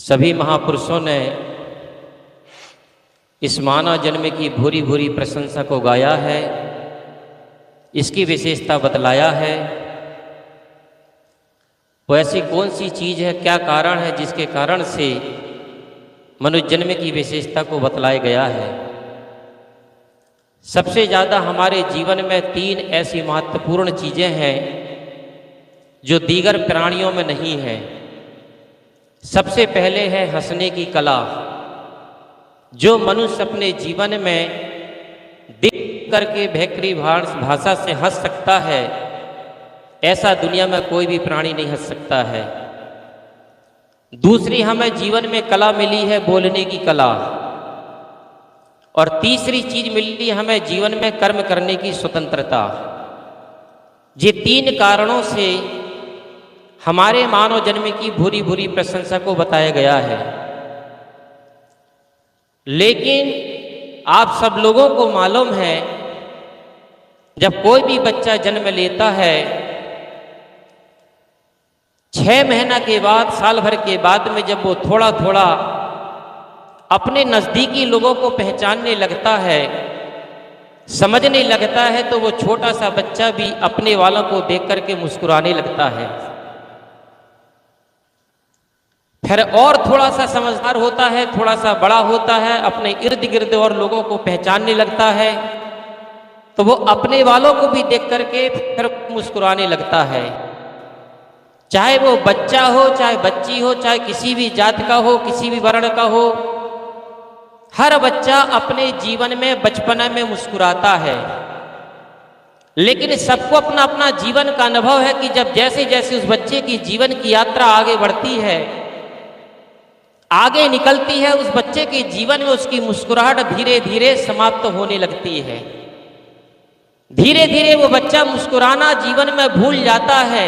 सभी महापुरुषों ने इस मानव जन्म की भूरी भूरी प्रशंसा को गाया है, इसकी विशेषता बतलाया है। वो ऐसी कौन सी चीज़ है, क्या कारण है जिसके कारण से मनुष्य जन्म की विशेषता को बतलाया गया है। सबसे ज़्यादा हमारे जीवन में तीन ऐसी महत्वपूर्ण चीज़ें हैं जो दीगर प्राणियों में नहीं हैं। सबसे पहले है हंसने की कला। जो मनुष्य अपने जीवन में देख करके भैकरी भाषा से हंस सकता है, ऐसा दुनिया में कोई भी प्राणी नहीं हंस सकता है। दूसरी हमें जीवन में कला मिली है बोलने की कला, और तीसरी चीज मिली हमें जीवन में कर्म करने की स्वतंत्रता। ये तीन कारणों से हमारे मानव जन्म की भूरी भूरी प्रशंसा को बताया गया है। लेकिन आप सब लोगों को मालूम है, जब कोई भी बच्चा जन्म लेता है, 6 महीना के बाद, साल भर के बाद में जब वो थोड़ा थोड़ा अपने नज़दीकी लोगों को पहचानने लगता है, समझने लगता है, तो वो छोटा सा बच्चा भी अपने वालों को देख करके मुस्कुराने लगता है। फिर और थोड़ा सा समझदार होता है, थोड़ा सा बड़ा होता है, अपने इर्द गिर्द और लोगों को पहचानने लगता है, तो वो अपने वालों को भी देख करके फिर मुस्कुराने लगता है। चाहे वो बच्चा हो, चाहे बच्ची हो, चाहे किसी भी जात का हो, किसी भी वर्ण का हो, हर बच्चा अपने जीवन में बचपना में मुस्कुराता है। लेकिन सबको अपना अपना जीवन का अनुभव है कि जब जैसे जैसे उस बच्चे की जीवन की यात्रा आगे बढ़ती है, आगे निकलती है, उस बच्चे के जीवन में उसकी मुस्कुराहट धीरे धीरे समाप्त होने लगती है। धीरे धीरे वो बच्चा मुस्कुराना जीवन में भूल जाता है,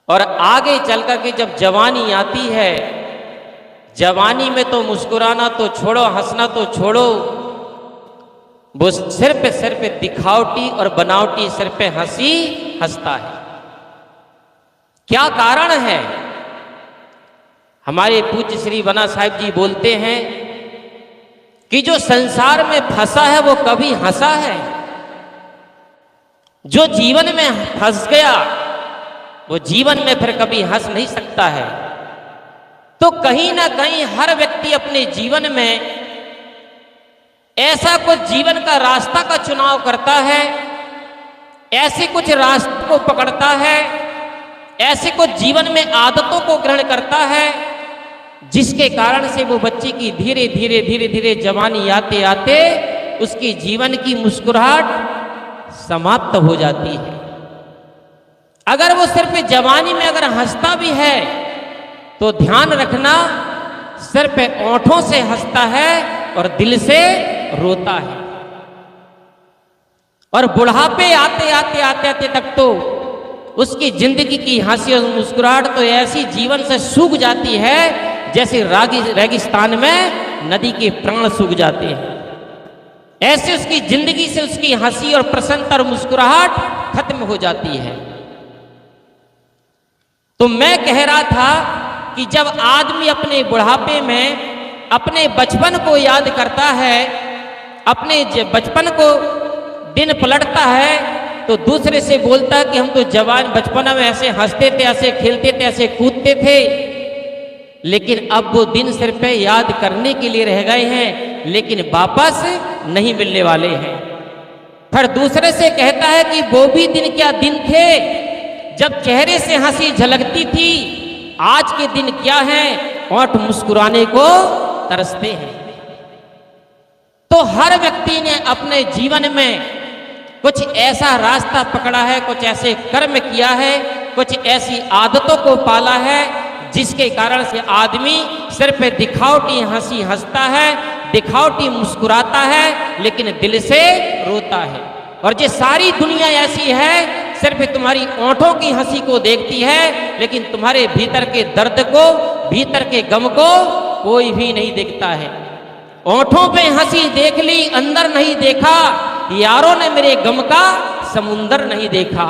और आगे चल करके जब जवानी आती है, जवानी में तो मुस्कुराना तो छोड़ो, हंसना तो छोड़ो, वो सिर्फ दिखावटी और बनावटी सिर्फ हंसी हंसता है। क्या कारण है? हमारे पूज्य श्री बना साहिब जी बोलते हैं कि जो संसार में फंसा है वो कभी हंसा है? जो जीवन में फंस गया वो जीवन में फिर कभी हंस नहीं सकता है। तो कहीं ना कहीं हर व्यक्ति अपने जीवन में ऐसा कुछ जीवन का रास्ता का चुनाव करता है, ऐसे कुछ रास्ते को पकड़ता है, ऐसे कुछ जीवन में आदतों को ग्रहण करता है, जिसके कारण से वो बच्चे की धीरे धीरे जवानी आते आते उसकी जीवन की मुस्कुराहट समाप्त हो जाती है। अगर वो सिर्फ जवानी में अगर हंसता भी है तो ध्यान रखना, सिर्फ ओंठों से हंसता है और दिल से रोता है। और बुढ़ापे आते तक तो उसकी जिंदगी की हंसी और मुस्कुराहट तो ऐसी जीवन से सूख जाती है जैसे रेगिस्तान में नदी के प्राण सूख जाते हैं। ऐसे उसकी जिंदगी से उसकी हंसी और प्रसन्नता और मुस्कुराहट खत्म हो जाती है। तो मैं कह रहा था कि जब आदमी अपने बुढ़ापे में अपने बचपन को याद करता है, अपने बचपन को दिन पलटता है, तो दूसरे से बोलता है कि हम तो जवान बचपना में ऐसे हंसते थे, ऐसे खेलते थे, ऐसे कूदते थे, लेकिन अब वो दिन सिर्फ याद करने के लिए रह गए हैं, लेकिन वापस नहीं मिलने वाले हैं। फिर दूसरे से कहता है कि वो भी दिन क्या दिन थे जब चेहरे से हंसी झलकती थी, आज के दिन क्या है, होंठ मुस्कुराने को तरसते हैं। तो हर व्यक्ति ने अपने जीवन में कुछ ऐसा रास्ता पकड़ा है, कुछ ऐसे कर्म किया है, कुछ ऐसी आदतों को पाला है, जिसके कारण से आदमी सिर्फ दिखावटी हंसी हंसता है, दिखावटी मुस्कुराता है, लेकिन दिल से रोता है। और ये सारी दुनिया ऐसी है, सिर्फ तुम्हारी ओंठों की हंसी को देखती है, लेकिन तुम्हारे भीतर के दर्द को, भीतर के गम को कोई भी नहीं देखता है। ओंठों पे हंसी देख ली, अंदर नहीं देखा, यारों ने मेरे गम का समुंदर नहीं देखा।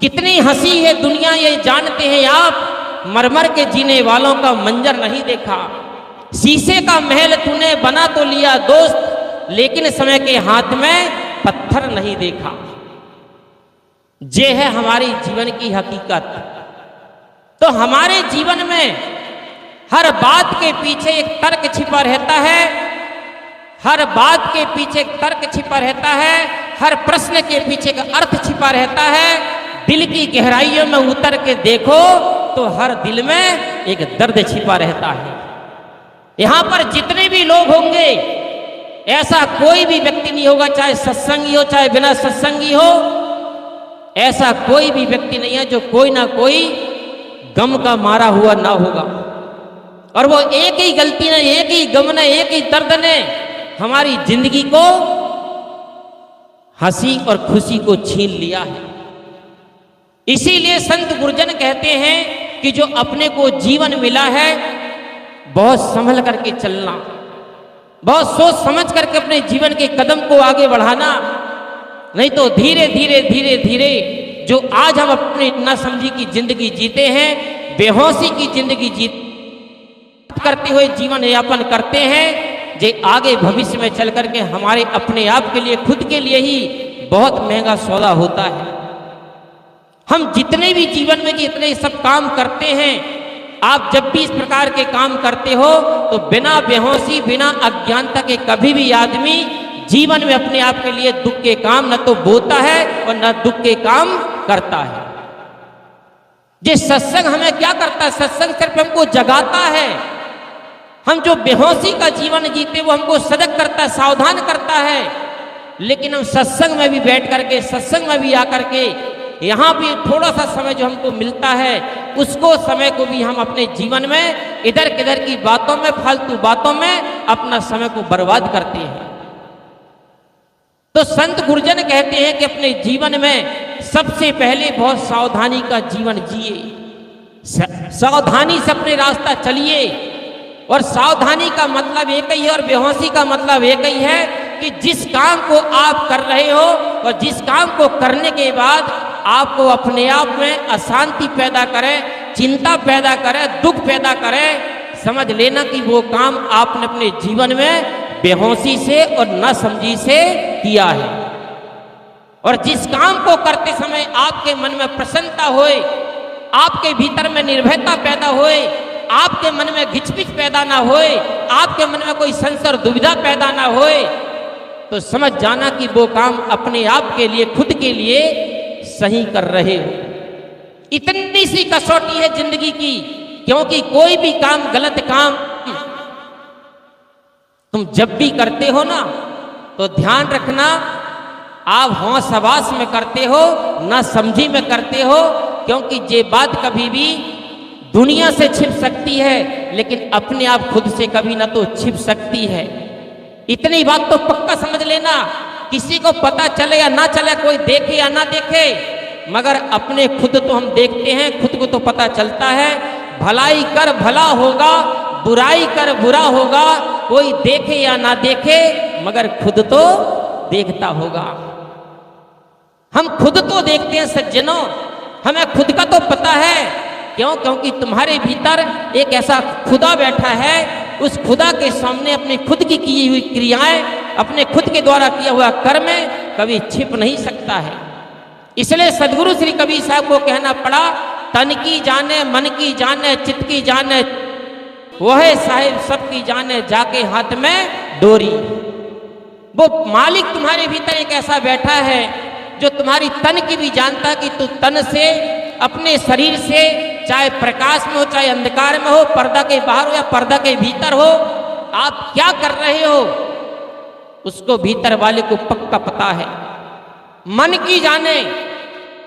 कितनी हंसी है दुनिया, ये जानते हैं आप? मरमर के जीने वालों का मंजर नहीं देखा। शीशे का महल तूने बना तो लिया दोस्त, लेकिन समय के हाथ में पत्थर नहीं देखा। ये है हमारी जीवन की हकीकत। तो हमारे जीवन में हर बात के पीछे एक तर्क छिपा रहता है, हर बात के पीछे एक तर्क छिपा रहता है, हर प्रश्न के पीछे का अर्थ छिपा रहता है। दिल की गहराइयों में उतर के देखो तो हर दिल में एक दर्द छिपा रहता है। यहां पर जितने भी लोग होंगे, ऐसा कोई भी व्यक्ति नहीं होगा, चाहे सत्संगी हो चाहे बिना सत्संगी हो, ऐसा कोई भी व्यक्ति नहीं है जो कोई ना कोई गम का मारा हुआ ना होगा। और वो एक ही गलती ने, एक ही गम ने, एक ही दर्द ने हमारी जिंदगी को, हंसी और खुशी को छीन लिया है। इसीलिए संत गुरुजन कहते हैं कि जो अपने को जीवन मिला है, बहुत संभल करके चलना, बहुत सोच समझ करके अपने जीवन के कदम को आगे बढ़ाना, नहीं तो धीरे धीरे धीरे धीरे जो आज हम अपनी नासमझी की जिंदगी जीते हैं, बेहोशी की जिंदगी करते हुए जीवन यापन करते हैं, जे आगे भविष्य में चल करके हमारे अपने आप के लिए, खुद के लिए ही बहुत महंगा सौदा होता है। हम जितने भी जीवन में जितने सब काम करते हैं, आप जब भी इस प्रकार के काम करते हो तो बिना बेहोशी, बिना अज्ञानता के कभी भी आदमी जीवन में अपने आप के लिए दुख के काम न तो बोता है और न दुख के काम करता है। ये सत्संग हमें क्या करता है? सत्संग सिर्फ हमको जगाता है। हम जो बेहोशी का जीवन जीते वो हमको सजग करता है, सावधान करता है। लेकिन हम सत्संग में भी बैठ करके, सत्संग में भी आकर के, यहाँ भी थोड़ा सा समय जो हमको मिलता है, उसको समय को भी हम अपने जीवन में इधर किधर की बातों में, फालतू बातों में अपना समय को बर्बाद करते हैं। तो संत गुरुजन कहते हैं कि अपने जीवन में सबसे पहले बहुत सावधानी का जीवन जिए, सावधानी से अपने रास्ता चलिए। और सावधानी का मतलब एक ही है और बेहोशी का मतलब एक ही है कि जिस काम को आप कर रहे हो और जिस काम को करने के बाद आपको अपने आप में अशांति पैदा करे, चिंता पैदा करे, दुख पैदा करे, समझ लेना कि वो काम आपने अपने जीवन में बेहोशी से और नासमझी से किया है। और जिस काम को करते समय आपके मन में प्रसन्नता होए, आपके भीतर में निर्भयता पैदा होए, आपके मन में घिचपिच पैदा ना होए, आपके मन में कोई संशय दुविधा पैदा ना होए, तो समझ जाना कि वो काम अपने आप के लिए, खुद के लिए सही कर रहे हो। इतनी सी कसौटी है जिंदगी की, क्योंकि कोई भी काम, गलत काम तुम जब भी करते हो ना, तो ध्यान रखना आप होश हवास में करते हो, ना समझी में करते हो। क्योंकि ये बात कभी भी दुनिया से छिप सकती है, लेकिन अपने आप खुद से कभी ना तो छिप सकती है। इतनी बात तो पक्का समझ लेना, किसी को पता चले या ना चले, कोई देखे या ना देखे, मगर अपने खुद तो हम देखते हैं, खुद को तो पता चलता है। भलाई कर भला होगा, बुराई कर बुरा होगा, कोई देखे या ना देखे, मगर खुद तो देखता होगा। हम खुद तो देखते हैं सज्जनों, हमें खुद का तो पता है। क्यों? क्योंकि तुम्हारे भीतर एक ऐसा खुदा बैठा है, उस खुदा के सामने अपने खुद की हुई क्रियाएं, अपने खुद के द्वारा किया हुआ कर्म कभी छिप नहीं सकता है। इसलिए सदगुरु श्री कबीर साहब को कहना पड़ा, तन की जाने, मन की जाने, चित्त की जाने, वह साहिब सबकी जाने, जाके हाथ में डोरी। वो मालिक तुम्हारे भीतर एक ऐसा बैठा है जो तुम्हारी तन की भी जानता कि तू तन से, अपने शरीर से, चाहे प्रकाश में हो चाहे अंधकार में हो, पर्दा के बाहर हो या पर्दा के भीतर हो, आप क्या कर रहे हो उसको भीतर वाले को पक्का पता है। मन की जाने,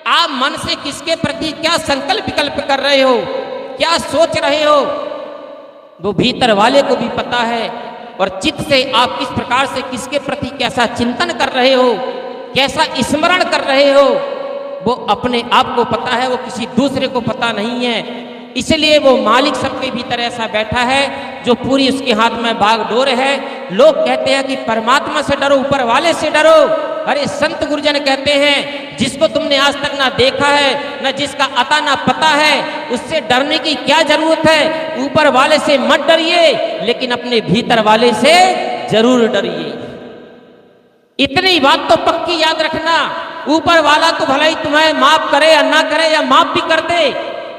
आप मन से किसके प्रति क्या संकल्प विकल्प कर रहे हो, क्या सोच रहे हो, वो भीतर वाले को भी पता है। और चित्त से आप किस प्रकार से किसके प्रति कैसा चिंतन कर रहे हो, कैसा स्मरण कर रहे हो, वो अपने आप को पता है, वो किसी दूसरे को पता नहीं है। इसलिए वो मालिक सबके भीतर ऐसा बैठा है जो पूरी उसके हाथ में बागडोर है। लोग कहते हैं कि परमात्मा से डरो, ऊपर वाले से डरो। अरे संत गुरुजन कहते हैं जिसको तुमने आज तक ना देखा है, ना जिसका अता ना पता है, उससे डरने की क्या जरूरत है। ऊपर वाले से मत डरिए, लेकिन अपने भीतर वाले से जरूर डरिए। इतनी बात तो पक्की याद रखना, ऊपर वाला तो भला ही तुम्हें माफ करे या ना करे, या माफ भी कर दे,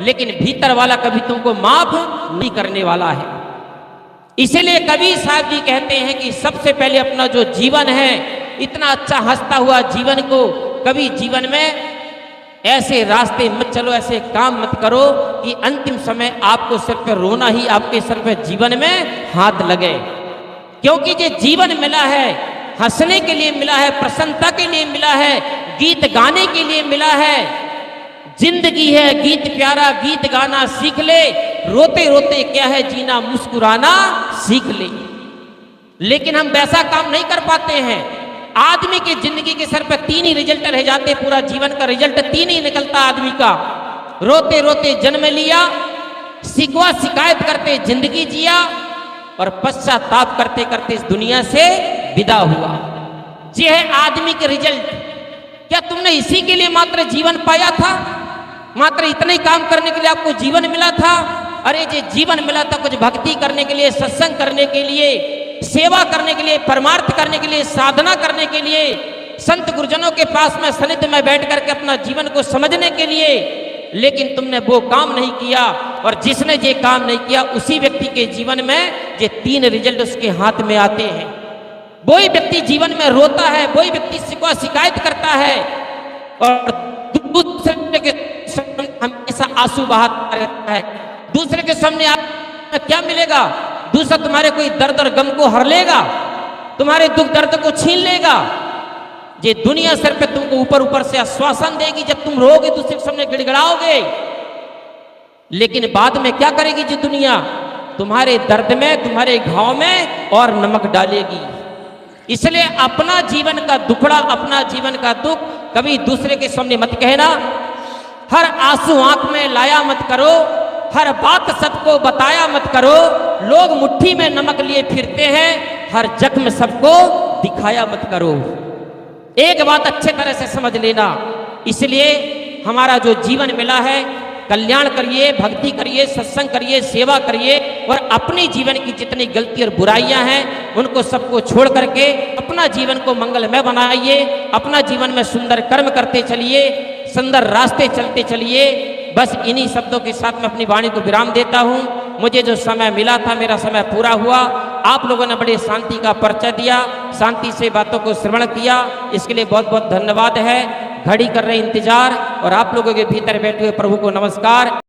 लेकिन भीतर वाला कभी तुमको माफ नहीं करने वाला है। इसीलिए कबीर साहब जी कहते हैं कि सबसे पहले अपना जो जीवन है, इतना अच्छा हंसता हुआ जीवन को कभी जीवन में ऐसे रास्ते मत चलो, ऐसे काम मत करो कि अंतिम समय आपको सिर पर रोना ही आपके सिर पर जीवन में हाथ लगे। क्योंकि ये जीवन मिला है, हंसने के लिए मिला है, प्रसन्नता के लिए मिला है, गीत गाने के लिए मिला है। जिंदगी है गीत प्यारा, गीत गाना सीख ले, रोते रोते क्या है जीना, मुस्कुराना सीख ले। लेकिन हम वैसा काम नहीं कर पाते हैं। आदमी की जिंदगी के सर पर 3 ही रिजल्ट रह जाते, पूरा जीवन का रिजल्ट 3 ही निकलता आदमी का। रोते रोते जन्म लिया, शिकवा शिकायत करते जिंदगी जिया, और पश्चाताप करते करते इस दुनिया से विदा हुआ। ये है आदमी के रिजल्ट। क्या तुमने इसी के लिए मात्र जीवन पाया था? मात्र इतने ही काम करने के लिए आपको जीवन मिला था? अरे ये जीवन मिला था कुछ भक्ति करने के लिए, सत्संग करने के लिए, सेवा करने के लिए, परमार्थ करने के लिए, साधना करने के लिए, संत गुरुजनों के पास में सनिध में बैठ करके अपना जीवन को समझने के लिए। लेकिन तुमने वो काम नहीं किया, और जिसने ये काम नहीं किया उसी व्यक्ति के जीवन में ये 3 रिजल्ट उसके हाथ में आते हैं। वही व्यक्ति जीवन में रोता है, वही व्यक्ति शिकवा शिकायत करता है, और दूसरे के सामने हमेशा आंसू बहाता रहता है। दूसरे के सामने आपको क्या मिलेगा? दूसरा तुम्हारे कोई दर्द और गम को हर लेगा, तुम्हारे दुख दर्द को छीन लेगा। ये दुनिया सिर पे तुमको ऊपर ऊपर से आश्वासन देगी, जब तुम रोगे दूसरे के सामने गिड़गिड़ाओगे, लेकिन बाद में क्या करेगी ये दुनिया? तुम्हारे दर्द में, तुम्हारे घाव में और नमक डालेगी। इसलिए अपना जीवन का दुखड़ा, अपना जीवन का दुख कभी दूसरे के सामने मत कहना। हर आंसू आंख में लाया मत करो, हर बात सबको बताया मत करो। लोग मुट्ठी में नमक लिए फिरते हैं, हर जख्म सबको दिखाया मत करो। एक बात अच्छे तरह से समझ लेना, इसलिए हमारा जो जीवन मिला है, कल्याण करिए, भक्ति करिए, सत्संग करिए, सेवा करिए, और अपनी जीवन की जितनी गलती और बुराइयां हैं उनको सबको छोड़ करके अपना जीवन को मंगलमय बनाइए। अपना जीवन में सुंदर कर्म करते चलिए, सुंदर रास्ते चलते चलिए। बस इन्हीं शब्दों के साथ मैं अपनी वाणी को विराम देता हूँ। मुझे जो समय मिला था, मेरा समय पूरा हुआ। आप लोगों ने बड़े शांति का परिचय दिया, शांति से बातों को श्रवण किया, इसके लिए बहुत बहुत धन्यवाद है। घड़ी कर रहे इंतजार, और आप लोगों के भीतर बैठे हुए प्रभु को नमस्कार।